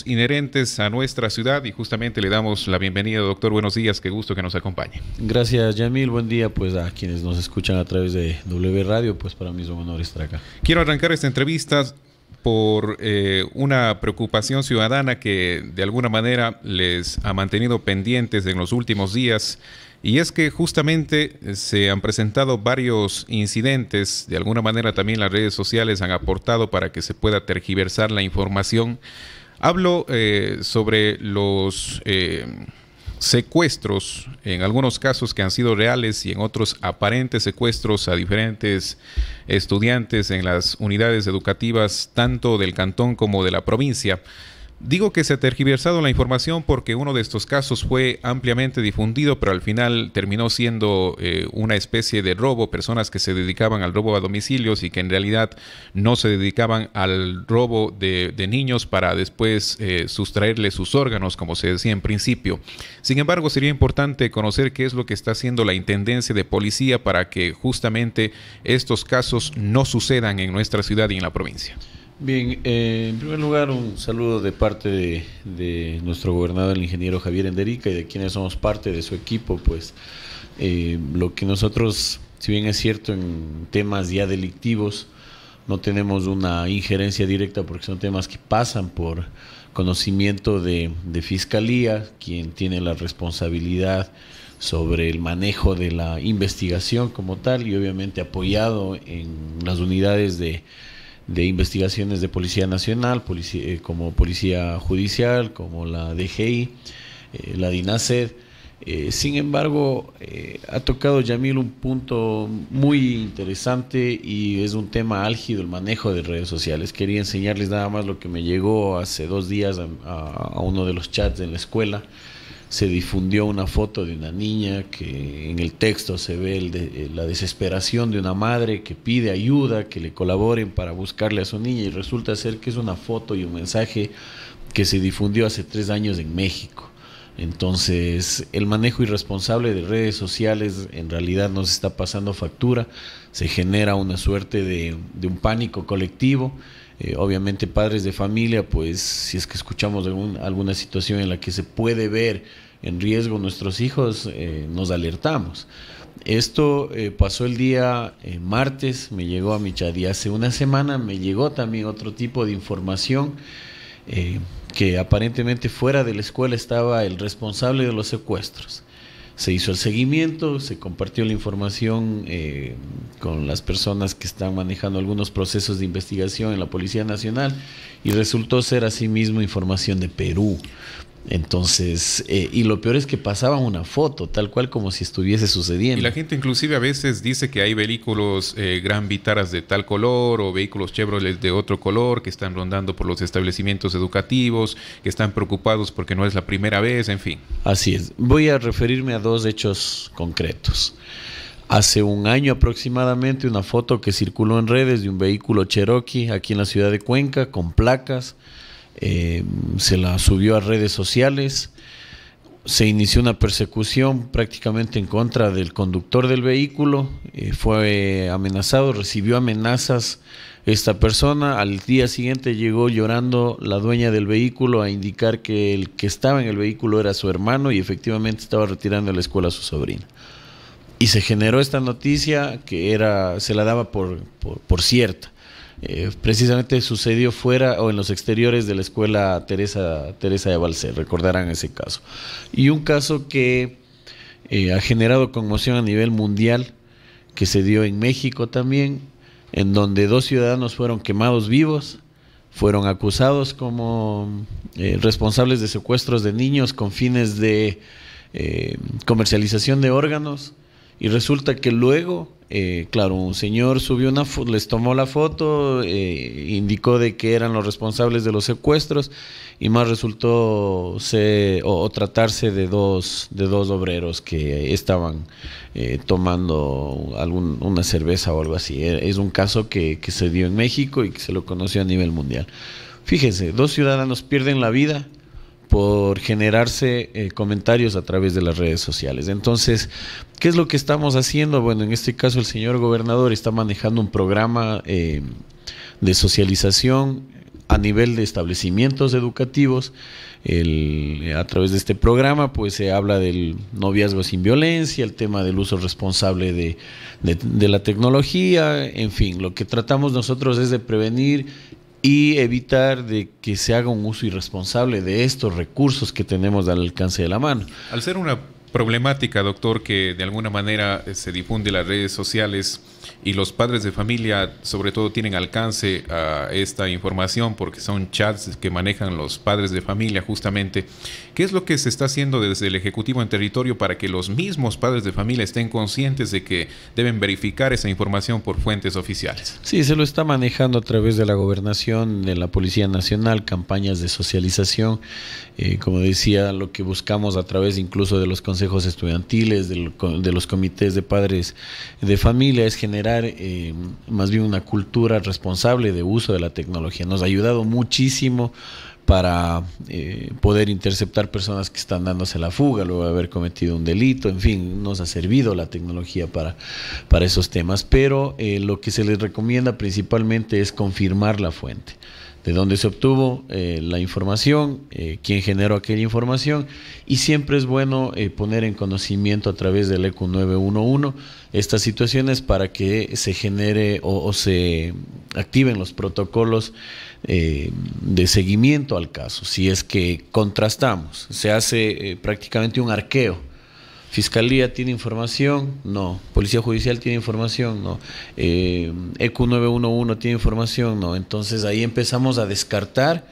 Inherentes a nuestra ciudad y justamente le damos la bienvenida, doctor. Buenos días, qué gusto que nos acompañe. Gracias, Yamil. Buen día pues a quienes nos escuchan a través de W Radio, pues para mí es un honor estar acá. Quiero arrancar esta entrevista por una preocupación ciudadana que de alguna manera les ha mantenido pendientes en los últimos días, y es que justamente se han presentado varios incidentes. De alguna manera también las redes sociales han aportado para que se pueda tergiversar la información. Hablo sobre los secuestros, en algunos casos que han sido reales y en otros aparentes secuestros a diferentes estudiantes en las unidades educativas tanto del cantón como de la provincia. Digo que se ha tergiversado la información porque uno de estos casos fue ampliamente difundido, pero al final terminó siendo una especie de robo, personas que se dedicaban al robo a domicilios y que en realidad no se dedicaban al robo de niños para después sustraerles sus órganos, como se decía en principio. Sin embargo, sería importante conocer qué es lo que está haciendo la Intendencia de Policía para que justamente estos casos no sucedan en nuestra ciudad y en la provincia. Bien, en primer lugar un saludo de parte de nuestro gobernador, el ingeniero Javier Enderica, y de quienes somos parte de su equipo. Pues lo que nosotros, si bien es cierto en temas ya delictivos, no tenemos una injerencia directa porque son temas que pasan por conocimiento de fiscalía, quien tiene la responsabilidad sobre el manejo de la investigación como tal, y obviamente apoyado en las unidades de investigaciones de Policía Nacional, como Policía Judicial, como la DGI, la DINASED. Sin embargo, ha tocado Yamil un punto muy interesante y es un tema álgido, el manejo de redes sociales. Quería enseñarles nada más lo que me llegó hace 2 días a uno de los chats en la escuela. Se difundió una foto de una niña que en el texto se ve la desesperación de una madre que pide ayuda, que le colaboren para buscarle a su niña, y resulta ser que es una foto y un mensaje que se difundió hace 3 años en México. Entonces, el manejo irresponsable de redes sociales en realidad nos está pasando factura, se genera una suerte de un pánico colectivo. Obviamente padres de familia, pues si es que escuchamos alguna situación en la que se puede ver en riesgo nuestros hijos, nos alertamos. Esto pasó el día martes, me llegó a mi chat, y hace una semana me llegó también otro tipo de información, que aparentemente fuera de la escuela estaba el responsable de los secuestros. Se hizo el seguimiento, se compartió la información con las personas que están manejando algunos procesos de investigación en la Policía Nacional, y resultó ser asimismo información de Perú. Entonces, y lo peor es que pasaban una foto, tal cual como si estuviese sucediendo. Y la gente inclusive a veces dice que hay vehículos Gran Vitaras de tal color o vehículos Chevrolet de otro color que están rondando por los establecimientos educativos, que están preocupados porque no es la primera vez, en fin. Así es. Voy a referirme a 2 hechos concretos. Hace un año aproximadamente, una foto que circuló en redes de un vehículo Cherokee aquí en la ciudad de Cuenca con placas. Se la subió a redes sociales, se inició una persecución prácticamente en contra del conductor del vehículo, fue amenazado, recibió amenazas esta persona. Al día siguiente llegó llorando la dueña del vehículo a indicar que el que estaba en el vehículo era su hermano y efectivamente estaba retirando de la escuela a su sobrina. Y se generó esta noticia que se la daba por cierta. Precisamente sucedió fuera o en los exteriores de la escuela Teresa de Balcer, recordarán ese caso. Y un caso que ha generado conmoción a nivel mundial, que se dio en México también, en donde 2 ciudadanos fueron quemados vivos, fueron acusados como responsables de secuestros de niños con fines de comercialización de órganos. Y resulta que luego, claro, un señor subió les tomó la foto, indicó de que eran los responsables de los secuestros, y más resultó tratarse de dos obreros que estaban tomando una cerveza o algo así. Es un caso que se dio en México y que se lo conoció a nivel mundial. Fíjense, 2 ciudadanos pierden la vida por generarse comentarios a través de las redes sociales. Entonces, ¿qué es lo que estamos haciendo? Bueno, en este caso el señor gobernador está manejando un programa de socialización a nivel de establecimientos educativos, a través de este programa pues se habla del noviazgo sin violencia, el tema del uso responsable de la tecnología, en fin, lo que tratamos nosotros es de prevenir y evitar de que se haga un uso irresponsable de estos recursos que tenemos al alcance de la mano. Al ser una problemática, doctor, que de alguna manera se difunde en las redes sociales y los padres de familia sobre todo tienen alcance a esta información porque son chats que manejan los padres de familia justamente, ¿qué es lo que se está haciendo desde el Ejecutivo en territorio para que los mismos padres de familia estén conscientes de que deben verificar esa información por fuentes oficiales? Sí, se lo está manejando a través de la Gobernación, de la Policía Nacional, campañas de socialización, como decía, lo que buscamos a través incluso de los consejos estudiantiles, de los comités de padres de familia, es generar más bien una cultura responsable de uso de la tecnología. Nos ha ayudado muchísimo para poder interceptar personas que están dándose la fuga luego de haber cometido un delito, en fin, nos ha servido la tecnología para esos temas, pero lo que se les recomienda principalmente es confirmar la fuente, de dónde se obtuvo la información, quién generó aquella información, y siempre es bueno poner en conocimiento a través del ECU 911 estas situaciones para que se genere o se activen los protocolos de seguimiento al caso. Si es que contrastamos, se hace prácticamente un arqueo. Fiscalía tiene información, no. Policía Judicial tiene información, no. ECU 911 tiene información, no. Entonces ahí empezamos a descartar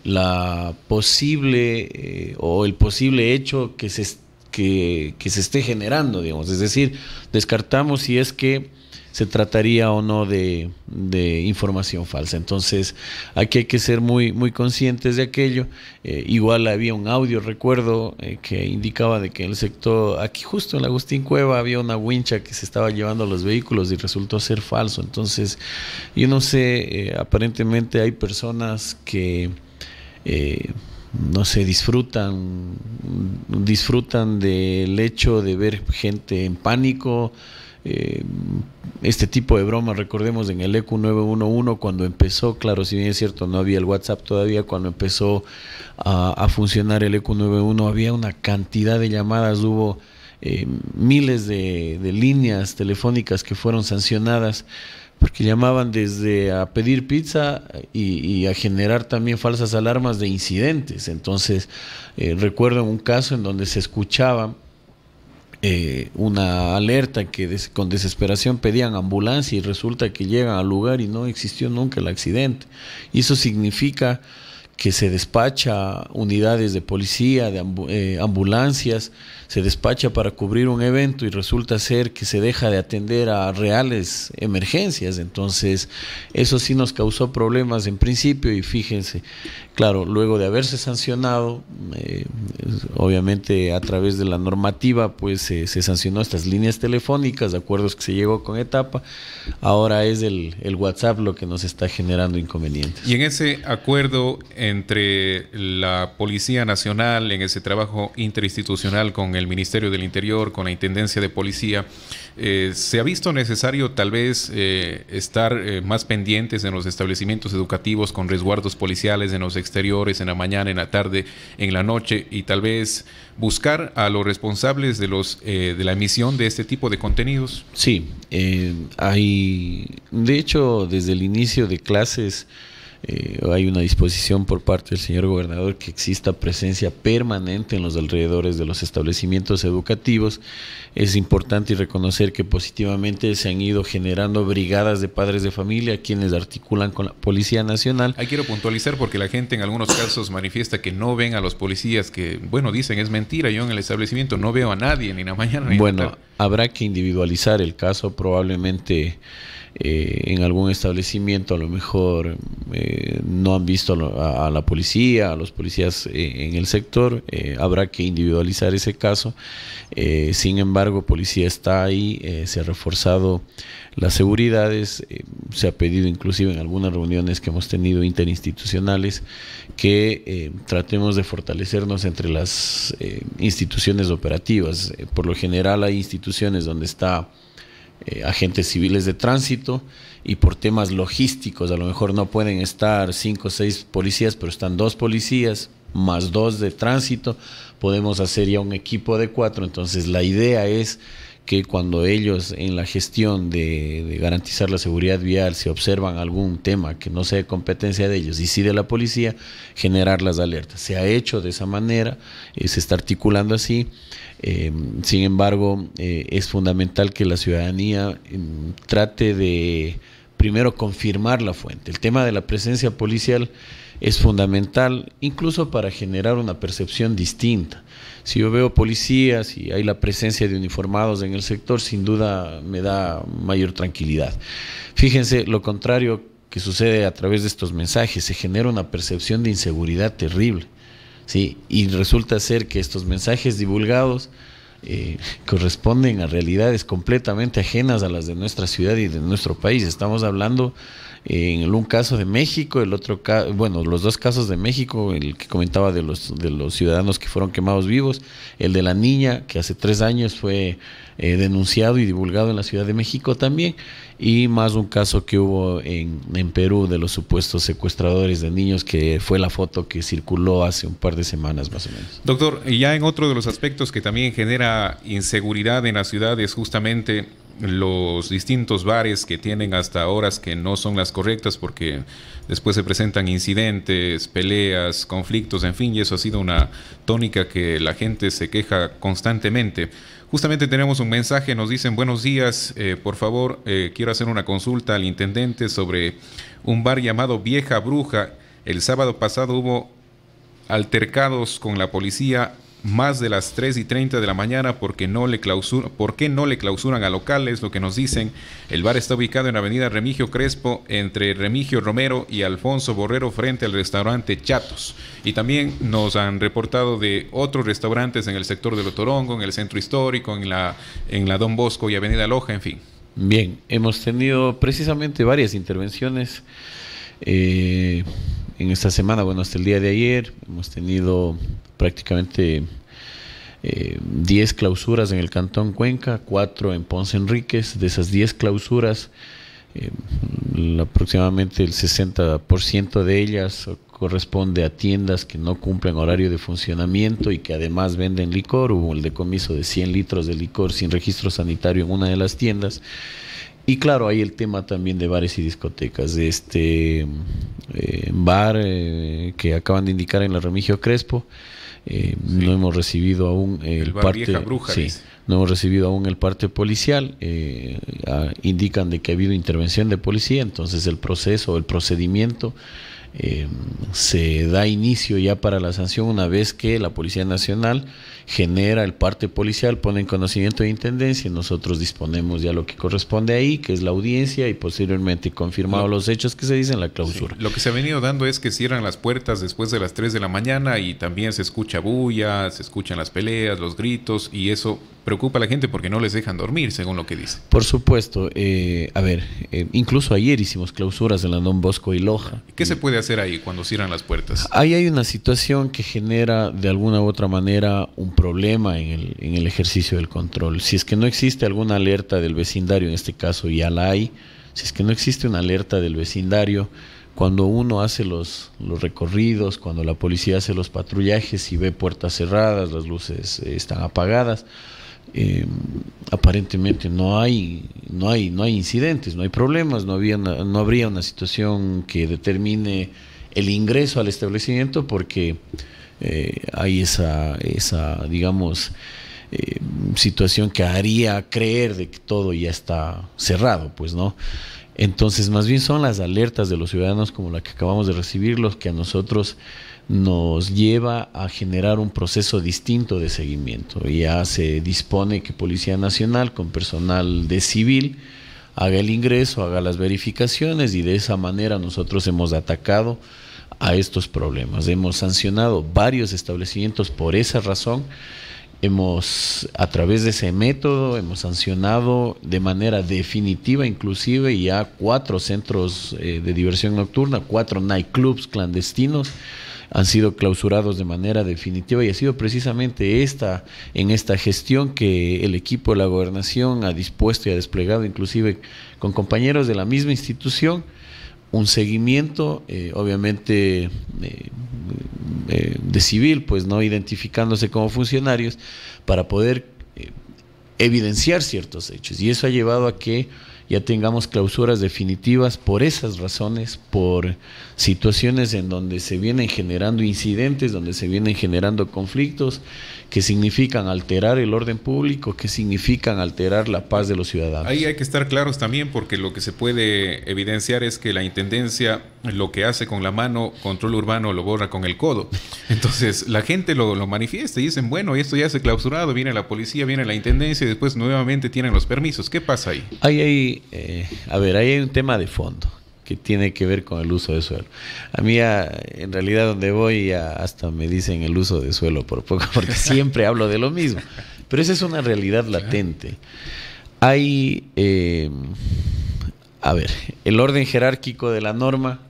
la posible o el posible hecho que se esté generando, digamos. Es decir, descartamos si es que se trataría o no de información falsa. Entonces, aquí hay que ser muy, muy conscientes de aquello. Igual había un audio, recuerdo, que indicaba de que en el sector, aquí justo en la Agustín Cueva, había una wincha que se estaba llevando los vehículos y resultó ser falso. Entonces, yo no sé, aparentemente hay personas que no sé, disfrutan del hecho de ver gente en pánico. Este tipo de bromas, recordemos en el ECU 911 cuando empezó, claro, si bien es cierto, no había el WhatsApp todavía, cuando empezó a funcionar el ECU 911 había una cantidad de llamadas, hubo miles de líneas telefónicas que fueron sancionadas porque llamaban desde a pedir pizza y a generar también falsas alarmas de incidentes. Entonces, recuerdo un caso en donde se escuchaba una alerta que con desesperación pedían ambulancia y resulta que llegan al lugar y no existió nunca el accidente. Y eso significa que se despacha unidades de policía, de ambulancias, se despacha para cubrir un evento y resulta ser que se deja de atender a reales emergencias. Entonces, eso sí nos causó problemas en principio y fíjense, claro, luego de haberse sancionado, obviamente a través de la normativa, pues se sancionó estas líneas telefónicas, de acuerdos que se llegó con etapa, ahora es el WhatsApp lo que nos está generando inconvenientes. Y en ese acuerdo entre la Policía Nacional, en ese trabajo interinstitucional con el Ministerio del Interior, con la Intendencia de Policía, ¿se ha visto necesario tal vez estar más pendientes en los establecimientos educativos con resguardos policiales en los exteriores, en la mañana, en la tarde, en la noche, y tal vez buscar a los responsables de la emisión de este tipo de contenidos? Sí, hay, de hecho, desde el inicio de clases hay una disposición por parte del señor gobernador que exista presencia permanente en los alrededores de los establecimientos educativos. Es importante reconocer que positivamente se han ido generando brigadas de padres de familia quienes articulan con la Policía Nacional. Ahí quiero puntualizar porque la gente en algunos casos manifiesta que no ven a los policías, que bueno, dicen es mentira, yo en el establecimiento no veo a nadie ni en la mañana ni en la tarde. Habrá que individualizar el caso, probablemente en algún establecimiento a lo mejor no han visto a la policía, a los policías en el sector, habrá que individualizar ese caso. Sin embargo, policía está ahí, se ha reforzado las seguridades, se ha pedido inclusive en algunas reuniones que hemos tenido interinstitucionales que tratemos de fortalecernos entre las instituciones operativas. Por lo general hay instituciones donde está agentes civiles de tránsito, y por temas logísticos a lo mejor no pueden estar 5 o 6 policías, pero están 2 policías más 2 de tránsito, podemos hacer ya un equipo de 4. Entonces la idea es que cuando ellos en la gestión de garantizar la seguridad vial se observan algún tema que no sea de competencia de ellos y sí de la policía, generar las alertas. Se ha hecho de esa manera, se está articulando así. Sin embargo, es fundamental que la ciudadanía trate de primero confirmar la fuente. El tema de la presencia policial es fundamental, incluso para generar una percepción distinta. Si yo veo policías y hay la presencia de uniformados en el sector, sin duda me da mayor tranquilidad. Fíjense, lo contrario que sucede a través de estos mensajes, se genera una percepción de inseguridad terrible, ¿sí? Y resulta ser que estos mensajes divulgados corresponden a realidades completamente ajenas a las de nuestra ciudad y de nuestro país. Estamos hablando en un caso de México, el otro bueno, los 2 casos de México, el que comentaba de los ciudadanos que fueron quemados vivos, el de la niña que hace 3 años fue denunciado y divulgado en la Ciudad de México también, y más un caso que hubo en Perú de los supuestos secuestradores de niños, que fue la foto que circuló hace un par de semanas más o menos. Doctor, y ya en otro de los aspectos que también genera inseguridad en la ciudad es justamente los distintos bares que tienen hasta horas que no son las correctas, porque después se presentan incidentes, peleas, conflictos, en fin, y eso ha sido una tónica que la gente se queja constantemente. Justamente tenemos un mensaje, nos dicen: buenos días, por favor, quiero hacer una consulta al intendente sobre un bar llamado Vieja Bruja. El sábado pasado hubo altercados con la policía más de las 3:30 de la mañana ¿por qué no le clausuran a locales? Lo que nos dicen. El bar está ubicado en Avenida Remigio Crespo, entre Remigio Romero y Alfonso Borrero, frente al restaurante Chatos. Y también nos han reportado de otros restaurantes en el sector de Lotorongo, en el centro histórico, en la Don Bosco y Avenida Loja, en fin. Bien, hemos tenido precisamente varias intervenciones en esta semana, bueno, hasta el día de ayer. Hemos tenido prácticamente 10 clausuras en el Cantón Cuenca, 4 en Ponce Enríquez. De esas 10 clausuras, aproximadamente el 60% de ellas corresponde a tiendas que no cumplen horario de funcionamiento y que además venden licor. Hubo el decomiso de 100 litros de licor sin registro sanitario en una de las tiendas. Y claro, hay el tema también de bares y discotecas. De este bar que acaban de indicar en la Remigio Crespo, sí. No hemos recibido aún el parte. Vieja Bruja, sí, no hemos recibido aún el parte policial. Indican de que ha habido intervención de policía, entonces el proceso, el procedimiento se da inicio ya para la sanción una vez que la Policía Nacional genera el parte policial, pone en conocimiento de Intendencia, y nosotros disponemos ya lo que corresponde ahí, que es la audiencia, y posteriormente, confirmados los hechos que se dicen, la clausura. Sí. Lo que se ha venido dando es que cierran las puertas después de las 3 de la mañana y también se escucha bulla, se escuchan las peleas, los gritos, y eso preocupa a la gente porque no les dejan dormir, según lo que dice. Por supuesto. Incluso ayer hicimos clausuras en la Don Bosco y Loja. ¿Qué se puede hacer ahí cuando cierran las puertas? Ahí hay una situación que genera de alguna u otra manera un problema en el ejercicio del control. Si es que no existe alguna alerta del vecindario, en este caso ya la hay, si es que no existe una alerta del vecindario, cuando uno hace los recorridos, cuando la policía hace los patrullajes y ve puertas cerradas, las luces están apagadas, aparentemente no hay incidentes, no hay problemas, no habría una situación que determine el ingreso al establecimiento, porque hay esa digamos situación que haría creer de que todo ya está cerrado, pues no. Entonces más bien son las alertas de los ciudadanos como la que acabamos de recibir los que a nosotros nos lleva a generar un proceso distinto de seguimiento. Ya se dispone que Policía Nacional con personal de civil haga el ingreso, haga las verificaciones, y de esa manera nosotros hemos atacado a estos problemas. Hemos sancionado varios establecimientos por esa razón. A través de ese método, hemos sancionado de manera definitiva inclusive ya 4 centros de diversión nocturna, 4 nightclubs clandestinos, han sido clausurados de manera definitiva, y ha sido precisamente en esta gestión que el equipo de la gobernación ha dispuesto y ha desplegado, inclusive con compañeros de la misma institución, un seguimiento, obviamente de civil, pues no identificándose como funcionarios, para poder evidenciar ciertos hechos, y eso ha llevado a que ya tengamos clausuras definitivas por esas razones, por situaciones en donde se vienen generando incidentes, donde se vienen generando conflictos que significan alterar el orden público, que significan alterar la paz de los ciudadanos. Ahí hay que estar claros también, porque lo que se puede evidenciar es que la Intendencia lo que hace con la mano, control urbano lo borra con el codo. Entonces la gente lo manifiesta y dicen, bueno, esto ya se ha clausurado, viene la policía, viene la Intendencia y después nuevamente tienen los permisos. ¿Qué pasa ahí? Ahí hay un tema de fondo que tiene que ver con el uso de suelo. A mí, en realidad, donde voy, hasta me dicen el uso de suelo por poco, porque siempre hablo de lo mismo. Pero esa es una realidad latente. Hay, el orden jerárquico de la norma.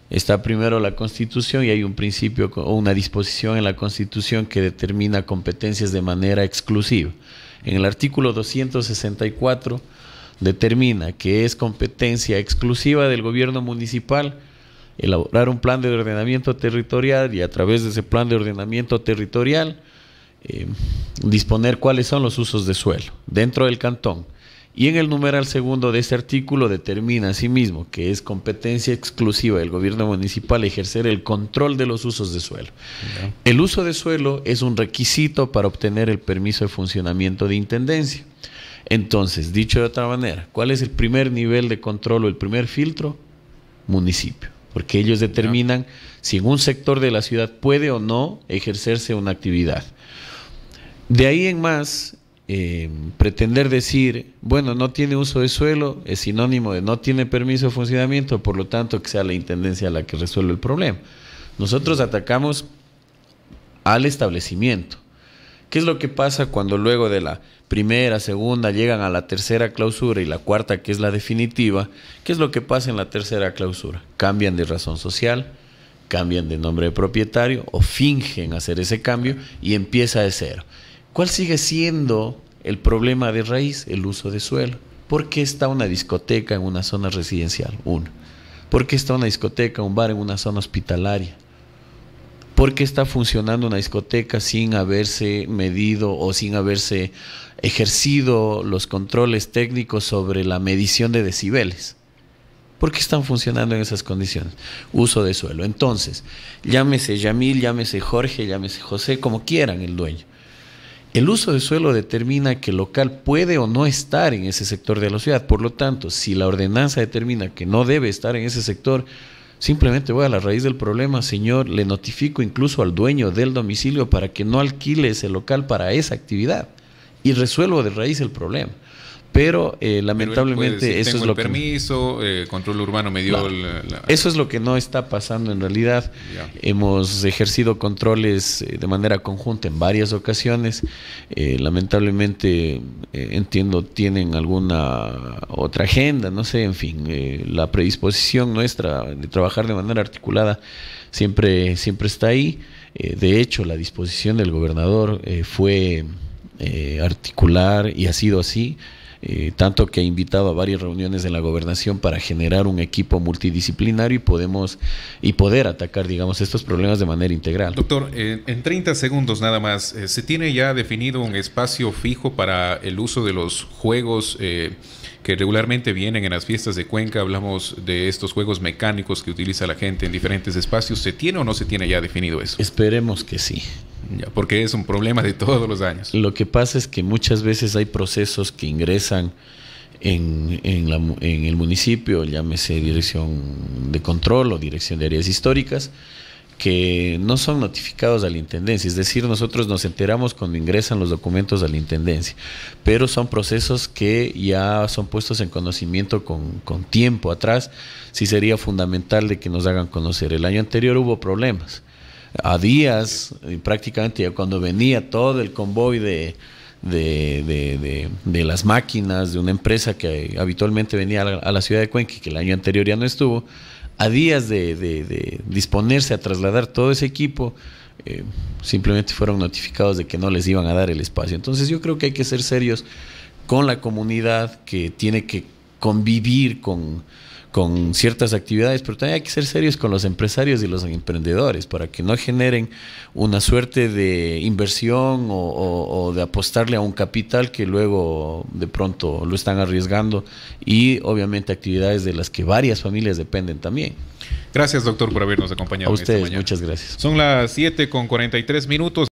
Está primero la Constitución, y hay un principio o una disposición en la Constitución que determina competencias de manera exclusiva. En el artículo 264 determina que es competencia exclusiva del gobierno municipal elaborar un plan de ordenamiento territorial, y a través de ese plan de ordenamiento territorial disponer cuáles son los usos de suelo dentro del cantón. Y en el numeral segundo de este artículo determina asimismo que es competencia exclusiva del gobierno municipal ejercer el control de los usos de suelo. El uso de suelo es un requisito para obtener el permiso de funcionamiento de intendencia. Entonces, dicho de otra manera, ¿cuál es el primer nivel de control o el primer filtro? Municipio, porque ellos determinan si en un sector de la ciudad puede o no ejercerse una actividad. De ahí en más, pretender decir, bueno, no tiene uso de suelo, es sinónimo de no tiene permiso de funcionamiento, por lo tanto que sea la Intendencia la que resuelve el problema. Nosotros atacamos al establecimiento. ¿Qué es lo que pasa cuando luego de la primera, segunda, llegan a la tercera clausura y la cuarta, que es la definitiva? ¿Qué es lo que pasa en la tercera clausura? Cambian de razón social, cambian de nombre de propietario o fingen hacer ese cambio y empieza de cero. ¿Cuál sigue siendo el problema de raíz? El uso de suelo. ¿Por qué está una discoteca en una zona residencial? Uno. ¿Por qué está una discoteca, un bar en una zona hospitalaria? ¿Por qué está funcionando una discoteca sin haberse medido o sin haberse ejercido los controles técnicos sobre la medición de decibeles? ¿Por qué están funcionando en esas condiciones? Uso de suelo. Entonces, llámese Yamil, llámese Jorge, llámese José, como quieran el dueño. El uso de suelo determina que el local puede o no estar en ese sector de la ciudad. Por lo tanto, si la ordenanza determina que no debe estar en ese sector, simplemente voy a la raíz del problema, señor, le notifico incluso al dueño del domicilio para que no alquile ese local para esa actividad y resuelvo de raíz el problema. Pero lamentablemente eso es lo que... permiso, control urbano me dio... Eso es lo que no está pasando en realidad. Hemos ejercido controles de manera conjunta en varias ocasiones. Lamentablemente, entiendo, tienen alguna otra agenda, no sé, en fin. La predisposición nuestra de trabajar de manera articulada siempre está ahí. De hecho, la disposición del gobernador fue articular y ha sido así. Tanto que ha invitado a varias reuniones en la gobernación para generar un equipo multidisciplinario y poder atacar, digamos, estos problemas de manera integral. Doctor, en 30 segundos nada más, ¿se tiene ya definido un espacio fijo para el uso de los juegos que regularmente vienen en las fiestas de Cuenca? Hablamos de estos juegos mecánicos que utiliza la gente en diferentes espacios. ¿Se tiene o no se tiene ya definido eso? Esperemos que sí. Ya, porque es un problema de todos los años. Lo que pasa es que muchas veces hay procesos que ingresan en el municipio, llámese dirección de control o dirección de áreas históricas, que no son notificados a la Intendencia. Es decir, nosotros nos enteramos cuando ingresan los documentos a la Intendencia, pero son procesos que ya son puestos en conocimiento con tiempo atrás. Sí sería fundamental de que nos hagan conocer. El año anterior hubo problemas. A días, prácticamente ya cuando venía todo el convoy de las máquinas de una empresa que habitualmente venía a la ciudad de Cuenca y que el año anterior ya no estuvo, a días de disponerse a trasladar todo ese equipo, simplemente fueron notificados de que no les iban a dar el espacio. Entonces yo creo que hay que ser serios con la comunidad que tiene que convivir con ciertas actividades, pero también hay que ser serios con los empresarios y los emprendedores para que no generen una suerte de inversión o de apostarle a un capital que luego de pronto lo están arriesgando, y obviamente actividades de las que varias familias dependen también. Gracias, doctor, por habernos acompañado. A ustedes, esta mañana. muchas gracias. Son las 7:43 minutos.